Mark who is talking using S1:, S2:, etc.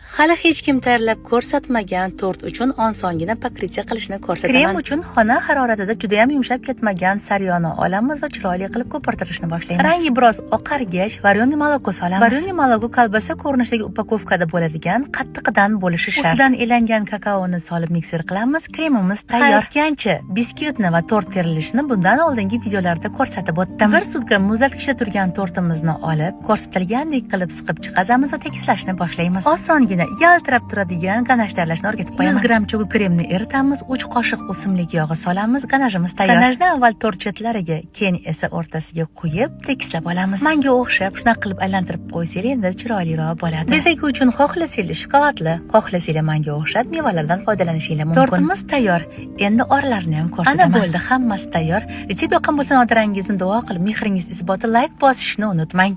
S1: Hali hech kim tayyorlab ko'rsatmagan tort uchun osongina pokritya qilishni ko'rsataman.
S2: Krem uchun xona haroratida juda ham yumshab ketmagan saryoni olamiz va chiroyli qilib ko'pirtirishni boshlaymiz. Rangi biroz oqargach, varyonli moloko solamiz. Varyonli moloko kolbasa ko'rinishidagi upakovkada bo'ladigan qattiqdan bo'lishi shart. Ustidan elangan kakaoni solib mikser qilamiz. Kremimiz tayyor. Aytgancha, biskvitni va tort terilishini bundan oldingi videolarda ko'rsatib o'tdim. Bir sutka muzlatgichda turgan tortimizni olib, ko'rsatilgandek qilib siqib chiqazamiz va tekislashni boshlaymiz. Osongina yaltirab turadigan ganaj tayyorlashni o'rgatib qo'yaman. 100 gramm cho'g'i kremni eritamiz, 3 qoshiq o'simlik yog'i solamiz, ganajimiz tayyor. Ganajni avval tort chetlariga, keyin esa o'rtasiga qo'yib, tekislab olamiz. Menga o'xshab shunaqa qilib aylantirib qo'ysangiz endi chiroyliroq bo'ladi. Bezak uchun xohlasangiz shokoladli, xohlasangiz menga o'xshab mevalardan foydalanishingiz mumkin. Tortimiz tayyor. Endi oralarini ham ko'rsataman. Ana bo'ldi, hammasi tayyor. Retsep yoqqan bo'lsa, notarangizni duo qilib, mehringiz isboti like bosishni unutmang.